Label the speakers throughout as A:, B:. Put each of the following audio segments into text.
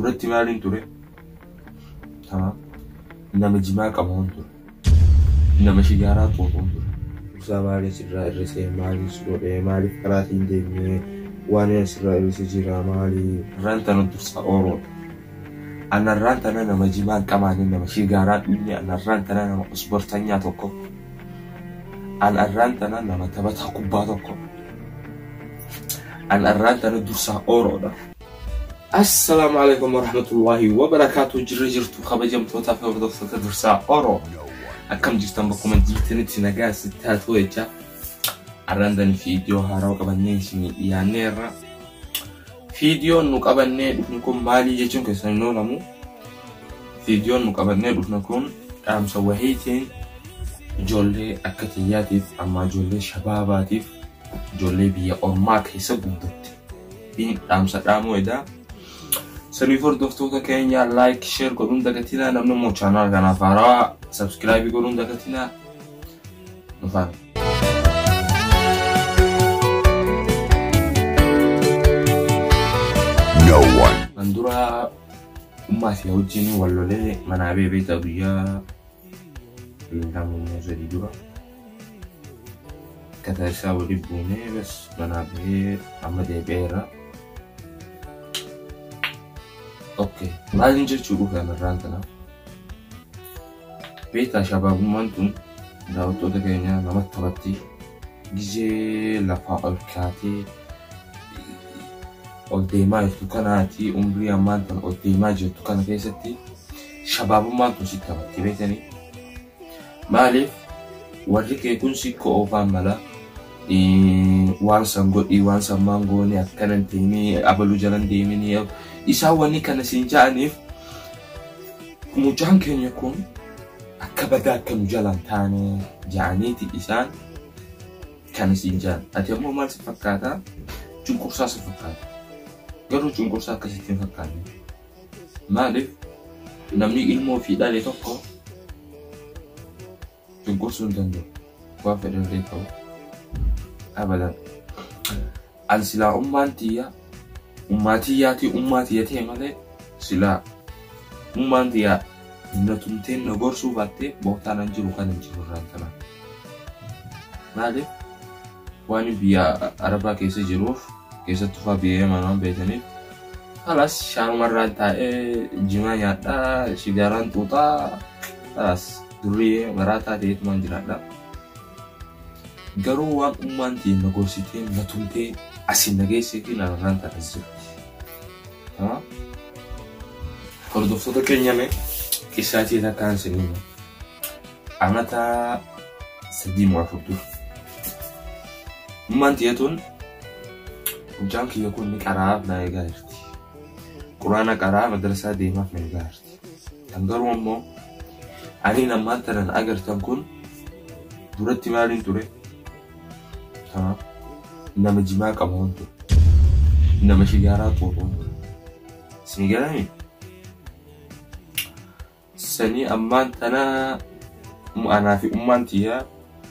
A: duratti maaliin ture? Tamam. Nama jimaa qabuun ture. Nama sigaaraa xuuxuun ture. Usaa maaliif sirraa irrisee maaliif godhee maaliif karaatiin deemee waan sirraa irrisee jira maaliif rantana dursa ooroodha. Ana rantana nama jimaa qabaanii nama sigaaraa dhugni ana rantana nama ispoortanyaa tokko. Ana rantana nama taphataa kubbaa tokko. Ana rantana dursa ooroodha. السلام عليكم ورحمة الله وبركاته. جرجرتو خبجم توتا في وقت درسا أورو أكم جرتم بكم جرتني نجاس تاتويجا عرندن فيديو هراو كبنين سمي يعني فيديو نكبنين نكون مالي جتون كسرنا نمو فيديو نكبنين نكون أم سوهيتين جولي أكتياتيف أما جولي شباباتيف جولي بيا أرماك حسب بدت بين أم سلامو إذا سنفور دوستو كينيا لايك شير قولون دكتينا نمنو مو channel كنا فارا سبسكرايب قولون دكتينا نفهم no one مندورا أماسي هوجيني والولي منابي بيتا بيا بينامو نزلي دورا كتاسا ولي بوني بس منابي أمدي بيرا اوكي ما نجي نشوفوا كان الرانتنا بيتا شباب مانتون داوتو دكينيا نمت تبتي جي لفا الكاتي قديما يتوكناتي أمبريا مانتون قديما جتوكنا كيستي شباب مانتون ستبتي بيتني مالف وريك يكون سيكو أوفان ملا وان سانغو وان سامانغوني أكنن تيمي أبلو جلان ديميني إساواني كان سينجانيف مجان كان يكون أكبدا كم جلان تاني جانيتي إسان كان سينجان أتيمو مال سفكاتا جنكورسا سفكاتا قالوا جنكورسا كسيتين فكاني مالف نمني إلمو في دالي توقو جنكورسون دندو وافر الريكو أبدا السلا أمانتيا أماتياتي مالي سلا أمانتيا نتمتين نغرسو باتي بوتا ننجلو كان ننجلو رانتنا مالي واني بيا عربا كيسي جروف كيسي تفا بيا منام بيتني خلاص شان مران تاي جمع ياتا شجاران توتا خلاص دريه مراتا ديت منجرادا garuu waan ummantiin nagorsiteen natumtee asin nageesseetiin arranta asirti tamam hordoftoota keenyame qisaatii takkaan sinima amata sadii afurtu ummantiyetuun hujaan kiyya kun ni qaraaf na eegaa jirti quraana qaraa madrasaa deemaaf na eegaa jirti kan garuu ammoo ani nammaan tanan agartan kun duratti maaliin ture تمام إنما جماعة كمان تو إنما شجارة طوطون سنجرامي سني أمان تنا أنا في أمانتيا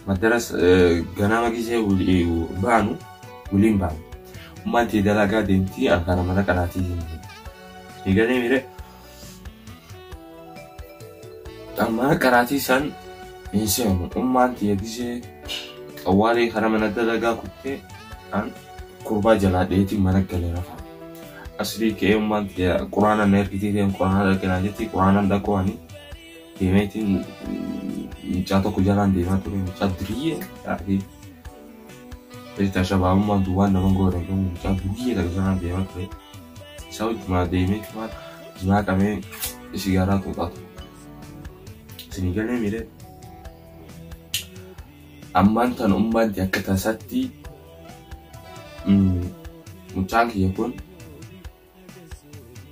A: مدرسة جناما جيزة ولي بانو ولين بانو أمانتي دلعة دينتي أنا منا كناتي دينتي سنجرامي ري أما كناتي سن إنسان أمانتي جيزة أولي خرمنا الدلقا كنت عن قربا جلاديتي منك لرفع أصلي كيوم ما قرآن النير كتير قرآن الكناجتي قرآن دكواني كيميتين جاتو كجلان ديما تقول جادريه يعني إذا شباب ما دوان نمان قرآن كم جادريه كجلان ديما تقول سويت ما ديمي كمان جماعة كمان سيجارات وطاط سنيجاني ميره أمان تان أمان دي أكتاساتي مجاكي يكون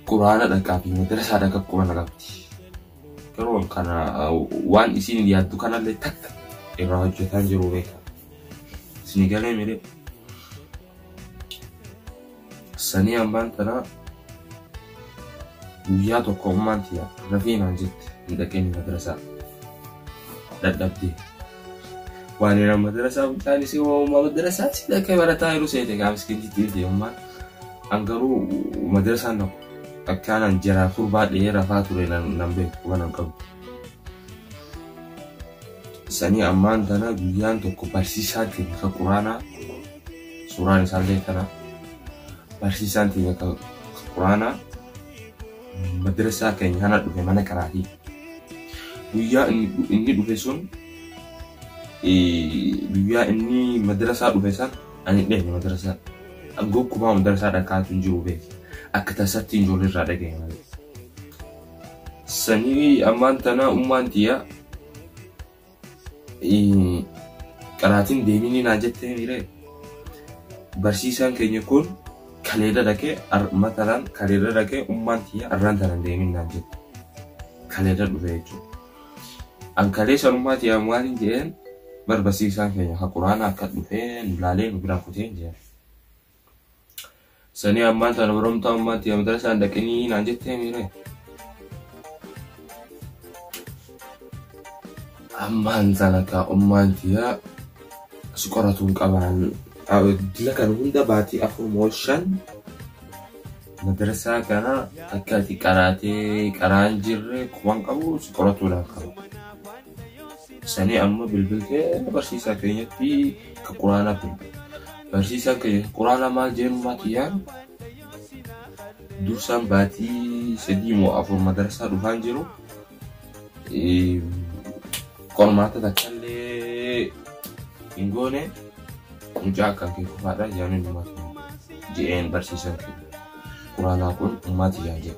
A: قرآن دكابي مدرسة دكاب قرآن دكابتي كروان كان وان إسين ليادو كان اللي تك إراج تانجرو بيكا سنيجالي ميري سني أمان تانا وياتو كومان تيا رفين عنجت مدكين مدرسة دكابتي وأنا مدرسة وتاني سوى مدرسة سيدا كبرة تايرو سيدا كامس كنتي تيجي يوم ما أنكروا مدرسة نو أكان جرا خربات ليرا فاتوري نمبي وانا نقب سني أمان تنا بيان تو كبرسيسان تيجي كقرانا سورة نسالة تنا برسيسان تيجي كقرانا مدرسة كأني هنا دوه mana karahi بيا إني دوه سون بيا إني مدرسة دوه سان أنا ده مدرسة أقول كم مدرسة ada katun jube أكتسبت تنجول الرادة كمان سني أمان تنا dia karatin demini najat mire barsiisan keenya kun kaleeda dake matalan kaleeda dake ummantiya arrantaran demin najat kaleeda dhufe jechuudha an kaleessan ummatiya maalin jeen bar barsiisan keenya ha quraana akka dhufe nulaalee nu bira kuteen jeen sani ammaan tana barumta ummatiya madrasaan dhaqanii najat mire أمان ذلك أمانتيا سكرتون كمان لكن هندا باتي أخو موشن مدرسة كنا أكادي كاراتي كارانجر كمان كابو سكرتون كابو سني أما بالبلكة برسيسا كينيا في كقرانا بال برسيسا كينيا قرانا مال جيم باتيان دوسان باتي سديمو أخو مدرسة روحانجرو Kalau mata tak kali ingone, muncak kaki kupada jangan umat JN bersisa kiri, Quran pun umat jaje.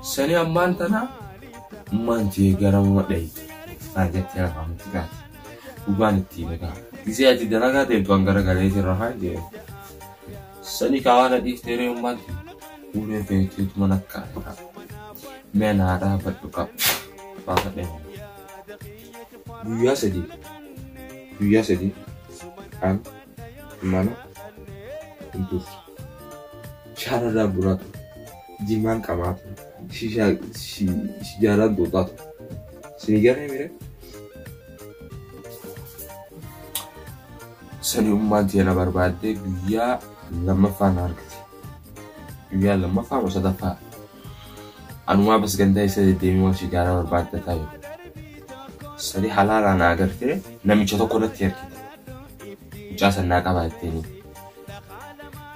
A: Seni aman tanah, manci garam wadai, aja tiada kami tiga, bukan tiga. Kisi aja danaga tem tuan gara-gara itu rahan je. Seni kawan adik tere umat, udah begitu manakah, mana ada bertukar, banget deh. Buya sedih, an mana untuk cara dah berat, jiman kamat, si jalan dotat, sehingga ni mire, seni umat dia nak berbadi, buya lama fanar kiti, buya lama fan masa dapat, anu apa segala saya demi masih jalan berbadi tahu. Sadi halal ana agarte nami choto konatti yarkite jasa na qabaateni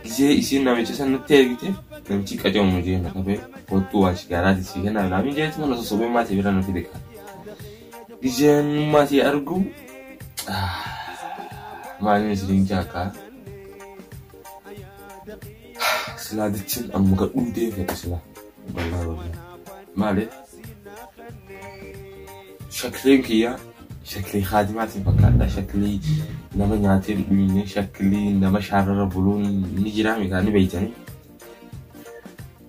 A: isi nami chasa natti yarkite nami chika jamu muje na kabe otu wa shigarati sigena nami je tuma no sobe mate bira no fideka dijen mate argu mani sirin jaka sila dicin amuga ude fe sila wallahi male شكلي كيا شكلي خادماتي فكرنا شكلي نما ناتي مني شكلي نما شعر بلون نجرامي كاني بيتني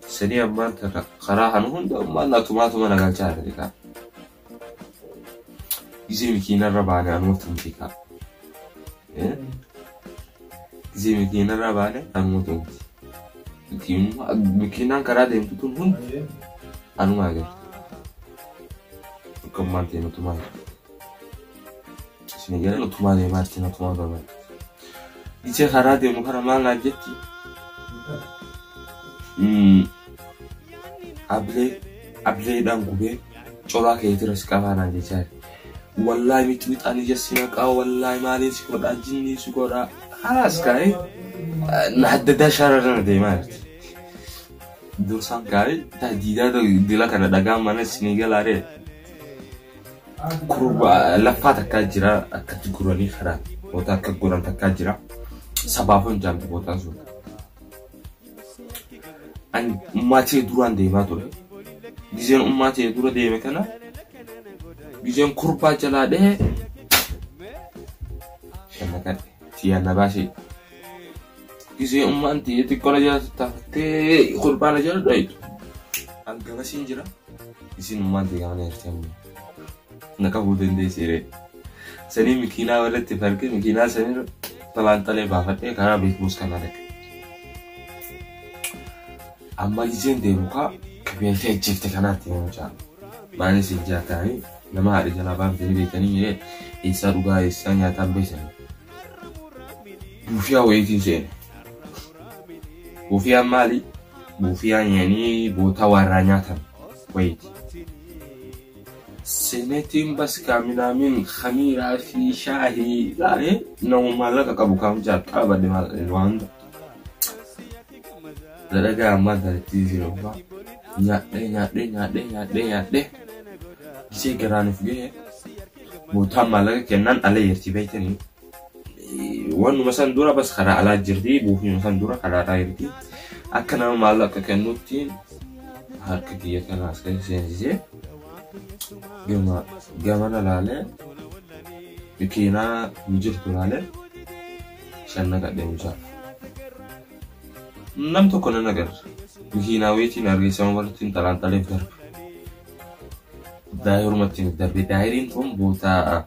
A: سني أما قراها نهون ما ناتوماتو ما نقال شعر ذيك زي مكينا الرباني أنا متمتيكا زي مكينا الرباني أنا متمتي مكينا كرا ديم تكون هون أنا ما أقدر Kemanti no tumai, sini jalan no tumai mati no tumai doang. Ice harade mukara mana jeti, able dan gube, coba ke terus kawan aja cari. Wallahi mitwit ani jasina kau wallahi malin sikoda jinni sikoda halas kai, nahdada syarana deh mart. Dosan kai, tadi dah tu dilakukan dagang mana sini galare. Kurba lafata kajira kategori khara ota kaguran takajira sababun jam bota zo an mate duran de matore dizen ummate dura de mekana dizen kurba jala de shanaka tiana bashi dizen ummante yeti kolaja te kurba la jala dait an gaba sinjira dizen ummante yana ertemu نكابودن دي سيري سني مكينا ولا تفرق مكينا سني طلعت لي بافتة كارا بيتبوس كنادك أما يجين ديروكا كبير في جفت كنات يومجا ما نسي جاكاني لما هذا جنابان في بيتني يري إيسا روغا إيسا نياتان بيسن وفيها ويتين سين وفيها مالي buufiyaa yani boota warraa nyaatan wayti senetiin bas kaaminaamin khamiiraa fi shaahii laa'ee nama maallaqa qabu kaamjaa qabade waan dalagaa ammaa galatti jirudha nyaadhee gisee garaaniif ga'e bootaan maallaqa kennan ala yerti beeytanii wanuma san dura bas karaa alaa jirti buufuma san dura karaa alaa jirti akka nama maallaqa kennutti harka kiyya kanaas kan seensisee gamana laalee bikiinaa mijirtu laalee shanna gadhee mucaa nam tokko nan agarra bikiinaa weetiin argeessama walittiin talaantaleef darbe daa'irumatti darbe daa'iriin kun bootaa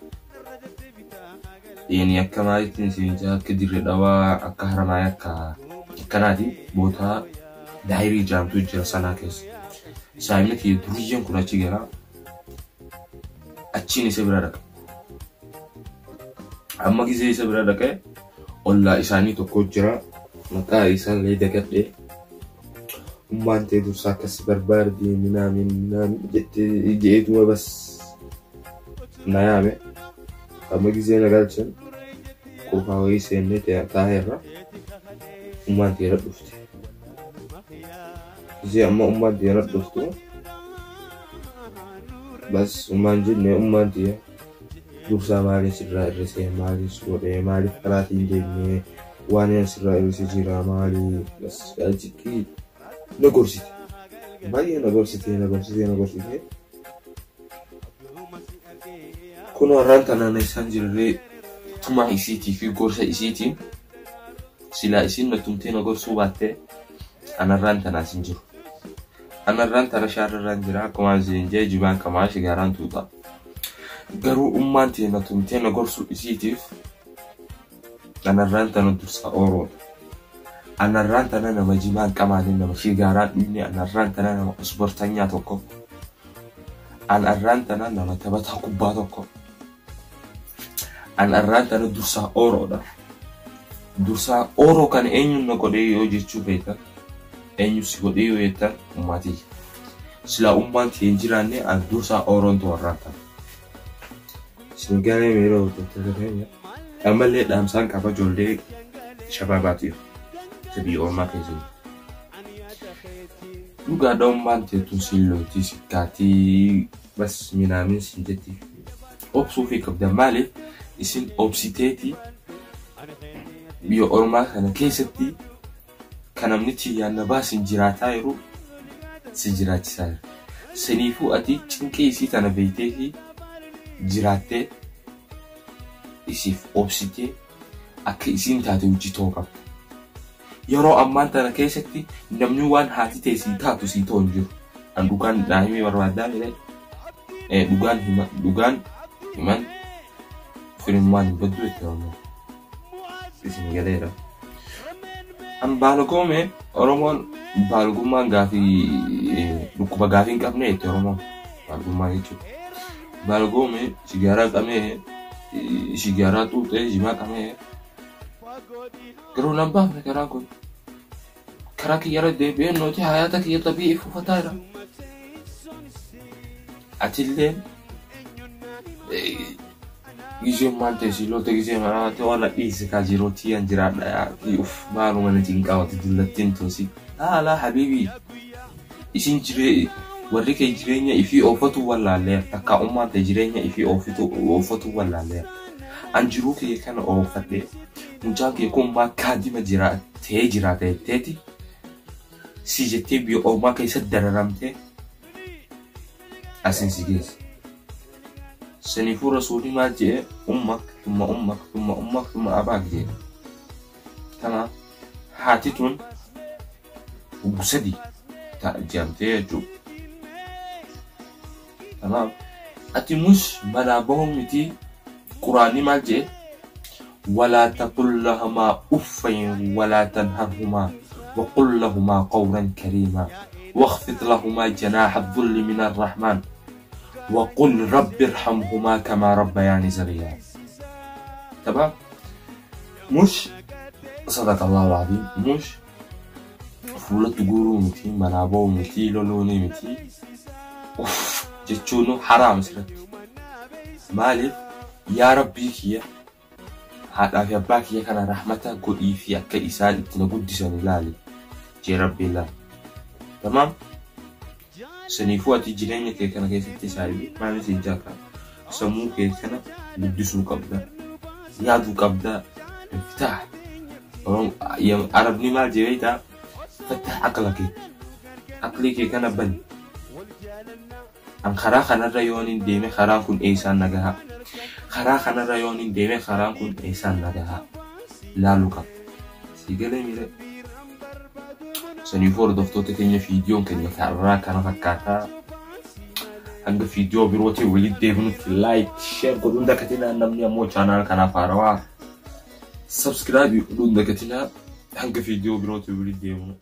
A: yani akka maalittiin siinjaa akka dirre dhawaa akka haramaa akkanaati bootaa daa'irii jaamtu jira sanaa keessa saayimni kiyya duriyyan kun achi gara achiin isa bira dhaqa amma gisee isa bira dhaqe ollaa isaanii tokko jira maqaa isaallee dagadhee ummaan ta'e dursa akkas barbaardi minaamin je'eetuma bas na yaame amma gisee na galchan qofaa wayii seennee taa'eerra ummaan ta'e dhufte gisee amma ummaan ta'e dhuftu bas ummaan jenne ummaan ta'e dursaa maaliif sirraa irrisee maaliif godhee maaliif karaatiin deemnee waan sirraa irrisee jira maaliif bas jikki na gorsite baay'ee na gorsite kun warraan tanaan isaan jirree tuma isiitii fi gorsa isiitiin silaa isiin na tumtee na gorsuu baattee anarraan tanaas hin jiru anarraan tana shaarrarraan jira akkuma zeenjee jibaan kamaa shigaaraan tuuta garuu ummaan ta'e na tumtee na gorsuu isiitiif anarraan tana dursa ooroodha anarraan tana nama jibaan qamaaleen nama shigaaraan dhuyne anarraan tana nama ispoortanyaa tokko anarraan tana nama taphataa kubbaa tokko anarraan tana dursa ooroodha dursa ooroo kan eenyuun na godhee yoo jechuu beekan eenyu si godhee yoo jettan ummaatii silaa ummaan ta'e hin jiraanne an dursa ooroontu warraan tana singalee miiroo hojjettee ammallee dhaamsaan qaba ijoollee shabaabaatiif tabii ormaa keessatti dhugaadha ummaan ta'etu sillooti sikkaatii bas minaamin sin jetti obsuu fi qabda maaliif isin obsiteeti biyya ormaa kana keessatti kan namni xiyyaanna baasin jiraataa yeroo si jiraachisaa jira saniifuu ati cinqee isii tana beektee fi jiraattee isiif obsitee akka isiin taate hojjetoo qabda yeroo ammaan tana keessatti namni waan haati ta'e sii taatu sii ta'u hin jiru an dhugaan daa'imee barbaadaa jedhee dhugaan himan firimmaan hin baddu itti hojjetu isin galeera an baalgoome oromoon baalgummaan gaafii dhukkuba gaafii hin qabne itti oromoon baalgummaa jechuudha baalgoome sigaaraa qabee sigaaraa tuutee jimaa qabee garuu nan baafne karaa kun karaa kiyyarra deebi'ee nooti hayaata kiyya tabii ifuufataa jira atillee giseen maal ta'e siloota gisee maraate wala dhiise kaa jirootii an jiraadha yaati uf maaluma nati hin qaawwate dillattiin tunsi laalaa habiibii isin jiree warri kee jireenya ifii oofatu wallaallee takka ummaan ta'e jireenya ifii oofatu wallaallee an jiruu kee kana oofadhee mucaan kee kun kaadima ta'ee jiraata jetteeti si jettee biyya ormaa keessatti dararamtee asin si geesse saniifuu rasuulii maal jedhe ummak thumma abaak jedhe tanaaf haati tun sadii jedhamtee jechuudha تمام أتي مش منابهم متي قرآني مالجي ولا تقل لهما أف ولا تنهرهما وقل لهما قولا كريما واخفض لهما جناح الذل من الرحمن وقل رب ارحمهما كما ربياني صغيرا تمام مش صدق الله العظيم مش fuula tuguru miti manabo miti loloni miti jechuun haram sirratti maaliif yaa rabbii kiyya haadhaa fi abbaa kiyya kana rahmata godhii fi akka isaan itti na guddisan ilaali jee rabbiillah tamam saniifuu ati jireenya kee kana keessatti saayibii maaliif si jaaka sammuu kee kana guddisuu qabda yaaduu qabda iftah arabni maal jeeita فتح عقلك كان بني أن خراخنا الريون ديمي خراكون إيسان نجها خراخنا الريون ديمي خراكون إيسان نجها لا لوكا سيجلي ميري سنيفور دفتوتي كنيا فيديو كنيا كارا كنا فكاتا هنگ فيديو بيروتي وليد ديفنو في لايك شير قدون دكتنا نمني مو channel كنا فاروا سبسكرايب قدون دكتنا هنگ فيديو بيروتي وليد ديفنو